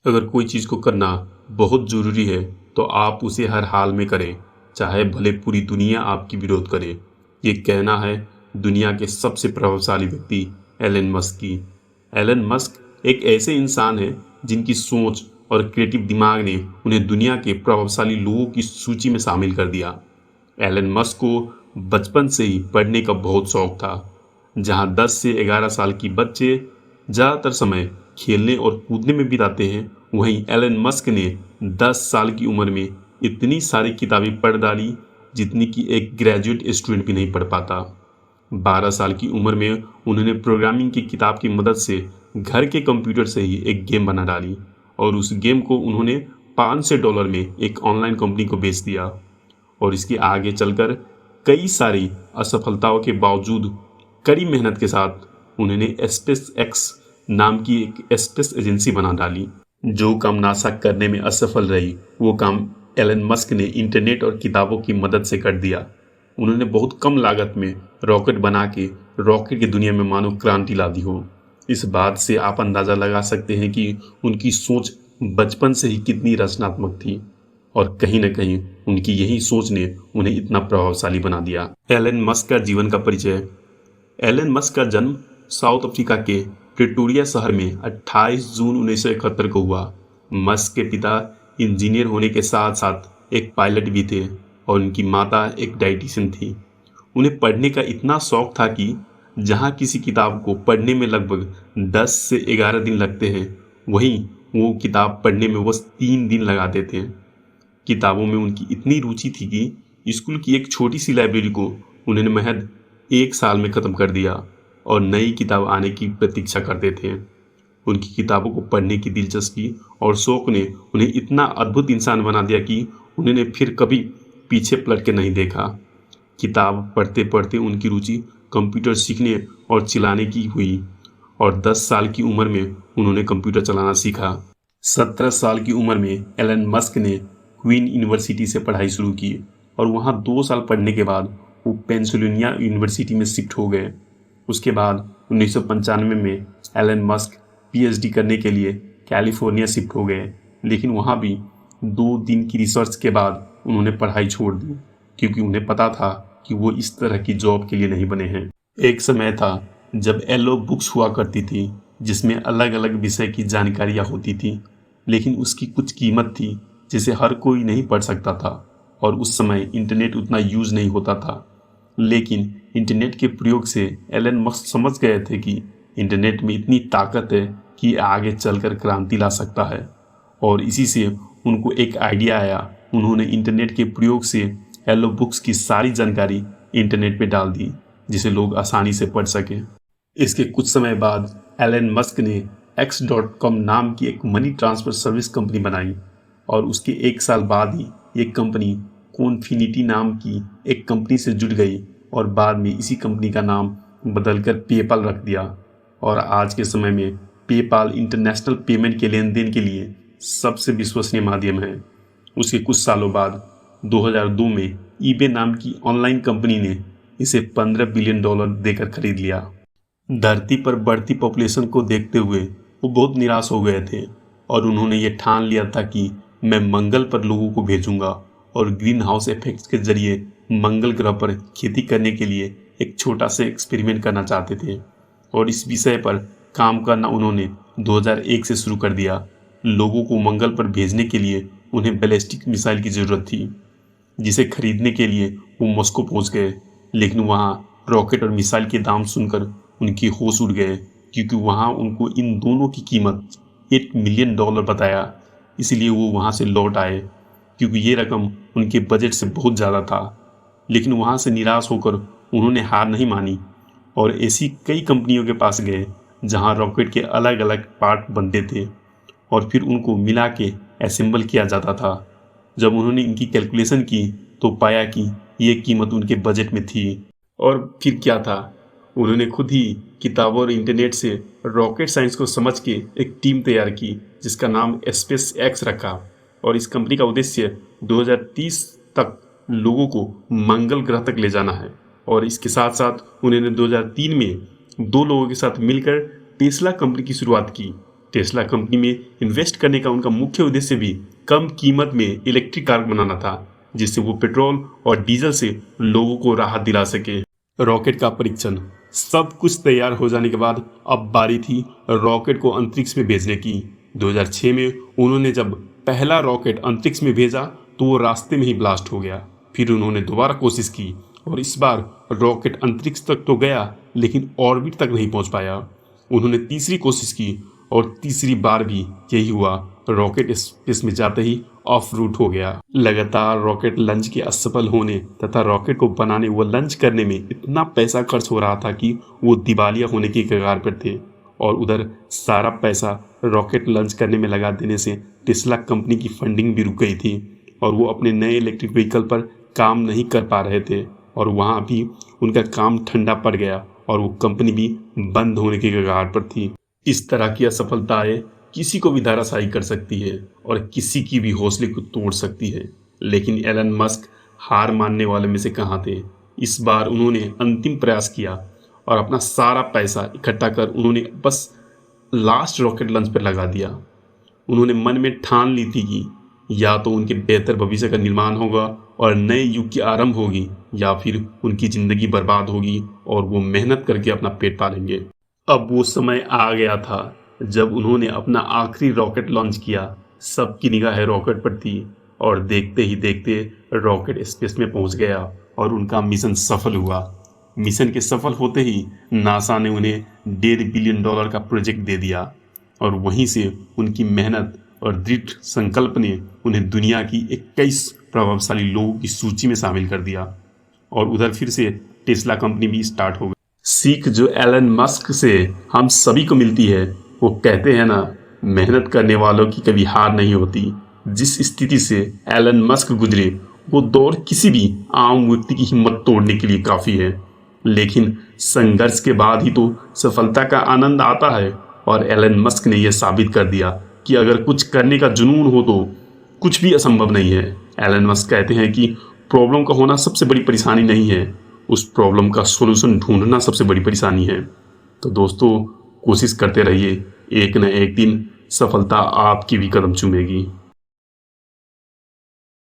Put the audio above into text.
अगर कोई चीज़ को करना बहुत ज़रूरी है तो आप उसे हर हाल में करें, चाहे भले पूरी दुनिया आपकी विरोध करे। ये कहना है दुनिया के सबसे प्रभावशाली व्यक्ति एलन मस्क की। एलन मस्क एक ऐसे इंसान हैं जिनकी सोच और क्रिएटिव दिमाग ने उन्हें दुनिया के प्रभावशाली लोगों की सूची में शामिल कर दिया। एलन मस्क को बचपन से ही पढ़ने का बहुत शौक था। जहां 10 से 11 साल की बच्चे ज़्यादातर समय खेलने और कूदने में बिताते हैं, वहीं एलन मस्क ने 10 साल की उम्र में इतनी सारी किताबें पढ़ डाली जितनी कि एक ग्रेजुएट स्टूडेंट भी नहीं पढ़ पाता। 12 साल की उम्र में उन्होंने प्रोग्रामिंग की किताब की मदद से घर के कंप्यूटर से ही एक गेम बना डाली और उस गेम को उन्होंने $500 में एक ऑनलाइन कंपनी को बेच दिया। और इसके आगे चलकर कई सारी असफलताओं के बावजूद कड़ी मेहनत के साथ उन्होंने स्पेस एक्स नाम की एक स्पेस एजेंसी बना डाली। जो काम नासा करने में असफल रही वो काम एलन मस्क ने इंटरनेट और किताबों की मदद से कर दिया। उन्होंने बहुत कम लागत में रॉकेट बना के रॉकेट की दुनिया में मानो क्रांति ला दी हो। इस बात से आप अंदाज़ा लगा सकते हैं कि उनकी सोच बचपन से ही कितनी रचनात्मक थी और कहीं न कहीं उनकी यही सोच ने उन्हें इतना प्रभावशाली बना दिया। एलन मस्क का जीवन का परिचय। एलन मस्क का जन्म साउथ अफ्रीका के प्रिटोरिया शहर में 28 जून 1971 को हुआ। मस्क के पिता इंजीनियर होने के साथ साथ एक पायलट भी थे और उनकी माता एक डाइटिशियन थी। उन्हें पढ़ने का इतना शौक था कि जहां किसी किताब को पढ़ने में लगभग 10 से 11 दिन लगते हैं, वहीं वो किताब पढ़ने में बस 3 दिन लगा देते हैं। किताबों में उनकी इतनी रुचि थी कि स्कूल की एक छोटी सी लाइब्रेरी को उन्होंने महज 1 साल में ख़त्म कर दिया और नई किताब आने की प्रतीक्षा करते थे। उनकी किताबों को पढ़ने की दिलचस्पी और शौक ने उन्हें इतना अद्भुत इंसान बना दिया कि उन्होंने फिर कभी पीछे पलट के नहीं देखा। किताब पढ़ते पढ़ते उनकी रुचि कंप्यूटर सीखने और चलाने की हुई और 10 साल की उम्र में उन्होंने कंप्यूटर चलाना सीखा। 17 साल की उम्र में एलन मस्क ने क्वीन यूनिवर्सिटी से पढ़ाई शुरू की और वहाँ 2 साल पढ़ने के बाद वो पेंसिल्वेनिया यूनिवर्सिटी में शिफ्ट हो गए। उसके बाद 1995 में एलन मस्क पीएचडी करने के लिए कैलिफोर्निया शिफ्ट हो गए, लेकिन वहाँ भी 2 दिन की रिसर्च के बाद उन्होंने पढ़ाई छोड़ दी क्योंकि उन्हें पता था कि वो इस तरह की जॉब के लिए नहीं बने हैं। एक समय था जब येलो बुक्स हुआ करती थी जिसमें अलग अलग विषय की जानकारियाँ होती थी, लेकिन उसकी कुछ कीमत थी जिसे हर कोई नहीं पढ़ सकता था और उस समय इंटरनेट उतना यूज़ नहीं होता था। लेकिन इंटरनेट के प्रयोग से एलन मस्क समझ गए थे कि इंटरनेट में इतनी ताकत है कि आगे चलकर क्रांति ला सकता है और इसी से उनको एक आइडिया आया। उन्होंने इंटरनेट के प्रयोग से येलो बुक्स की सारी जानकारी इंटरनेट पे डाल दी जिसे लोग आसानी से पढ़ सकें। इसके कुछ समय बाद एलन मस्क ने X.com नाम की एक मनी ट्रांसफ़र सर्विस कंपनी बनाई और उसके 1 साल बाद ही ये कंपनी कॉन्फिनिटी नाम की एक कंपनी से जुड़ गई और बाद में इसी कंपनी का नाम बदलकर पेपाल रख दिया और आज के समय में पेपाल इंटरनेशनल पेमेंट के लेन देन के लिए सबसे विश्वसनीय माध्यम है। उसके कुछ सालों बाद 2002 में ईबे नाम की ऑनलाइन कंपनी ने इसे $15 बिलियन देकर खरीद लिया। धरती पर बढ़ती पॉपुलेशन को देखते हुए वो बहुत निराश हो गए थे और उन्होंने ये ठान लिया था कि मैं मंगल पर लोगों को भेजूंगा और ग्रीन हाउस इफेक्ट्स के जरिए मंगल ग्रह पर खेती करने के लिए एक छोटा सा एक्सपेरिमेंट करना चाहते थे और इस विषय पर काम करना उन्होंने 2001 से शुरू कर दिया। लोगों को मंगल पर भेजने के लिए उन्हें बैलिस्टिक मिसाइल की ज़रूरत थी जिसे खरीदने के लिए वो मॉस्को पहुंच गए, लेकिन वहां रॉकेट और मिसाइल के दाम सुनकर उनके होश उड़ गए क्योंकि वहां उनको इन दोनों की कीमत $8 मिलियन बताया। इसलिए वो वहां से लौट आए क्योंकि ये रकम उनके बजट से बहुत ज़्यादा था। लेकिन वहां से निराश होकर उन्होंने हार नहीं मानी और ऐसी कई कंपनियों के पास गए जहां रॉकेट के अलग अलग पार्ट बनते थे और फिर उनको मिला के असेंबल किया जाता था। जब उन्होंने इनकी कैलकुलेशन की तो पाया कि ये कीमत उनके बजट में थी। और फिर क्या था, उन्होंने खुद ही किताबों और इंटरनेट से रॉकेट साइंस को समझ के एक टीम तैयार की जिसका नाम स्पेस एक्स रखा और इस कंपनी का उद्देश्य 2030 तक लोगों को मंगल ग्रह तक ले जाना है। और इसके साथ साथ उन्होंने 2003 में 2 लोगों के साथ मिलकर टेस्ला कंपनी की शुरुआत की टेस्ला कंपनी में इन्वेस्ट करने का उनका मुख्य उद्देश्य भी कम कीमत में इलेक्ट्रिक कार बनाना था, जिससे वो पेट्रोल और डीजल से लोगों को राहत दिला सके। रॉकेट का परीक्षण, सब कुछ तैयार हो जाने के बाद अब बारी थी रॉकेट को अंतरिक्ष में भेजने की। 2006 में उन्होंने जब पहला रॉकेट अंतरिक्ष में भेजा तो वो रास्ते में ही ब्लास्ट हो गया। फिर उन्होंने दोबारा कोशिश की और इस बार रॉकेट अंतरिक्ष तक तो गया लेकिन ऑर्बिट तक नहीं पहुंच पाया। उन्होंने तीसरी कोशिश की और तीसरी बार भी यही हुआ, रॉकेट स्पेस में जाते ही ऑफ रूट हो गया। लगातार रॉकेट लॉन्च के असफल होने तथा रॉकेट को बनाने व लॉन्च करने में इतना पैसा खर्च हो रहा था कि वो दिवालिया होने की कगार पर थे। और उधर सारा पैसा रॉकेट लॉन्च करने में लगा देने से टेस्ला कंपनी की फंडिंग भी रुक गई थी और वो अपने नए इलेक्ट्रिक व्हीकल पर काम नहीं कर पा रहे थे और वहाँ भी उनका काम ठंडा पड़ गया और वो कंपनी भी बंद होने की कगार पर थी। इस तरह की असफलताएं किसी को भी धराशायी कर सकती है और किसी की भी हौसले को तोड़ सकती है, लेकिन एलन मस्क हार मानने वाले में से कहाँ थे। इस बार उन्होंने अंतिम प्रयास किया और अपना सारा पैसा इकट्ठा कर उन्होंने बस लास्ट रॉकेट लॉन्च पर लगा दिया। उन्होंने मन में ठान ली थी कि या तो उनके बेहतर भविष्य का निर्माण होगा और नए युग की आरंभ होगी या फिर उनकी ज़िंदगी बर्बाद होगी और वो मेहनत करके अपना पेट पालेंगे। अब वो समय आ गया था जब उन्होंने अपना आखिरी रॉकेट लॉन्च किया। सबकी निगाहें रॉकेट पर थी और देखते ही देखते रॉकेट स्पेस में पहुंच गया और उनका मिशन सफल हुआ। मिशन के सफल होते ही नासा ने उन्हें $1.5 बिलियन का प्रोजेक्ट दे दिया और वहीं से उनकी मेहनत और दृढ़ संकल्प ने उन्हें दुनिया की 21 प्रभावशाली लोगों की सूची में शामिल कर दिया। और उधर फिर से टेस्ला कंपनी भी स्टार्ट हो गई। सीख जो एलन मस्क से हम सभी को मिलती है, वो कहते हैं ना, मेहनत करने वालों की कभी हार नहीं होती। जिस स्थिति से एलन मस्क गुजरे वो दौर किसी भी आम व्यक्ति की हिम्मत तोड़ने के लिए काफ़ी है, लेकिन संघर्ष के बाद ही तो सफलता का आनंद आता है। और एलन मस्क ने यह साबित कर दिया कि अगर कुछ करने का जुनून हो तो कुछ भी असंभव नहीं है। एलन मस्क कहते हैं कि प्रॉब्लम का होना सबसे बड़ी परेशानी नहीं है, उस प्रॉब्लम का सॉल्यूशन ढूंढना सबसे बड़ी परेशानी है। तो दोस्तों, कोशिश करते रहिए, एक न एक दिन सफलता आपकी भी कदम चूमेगी।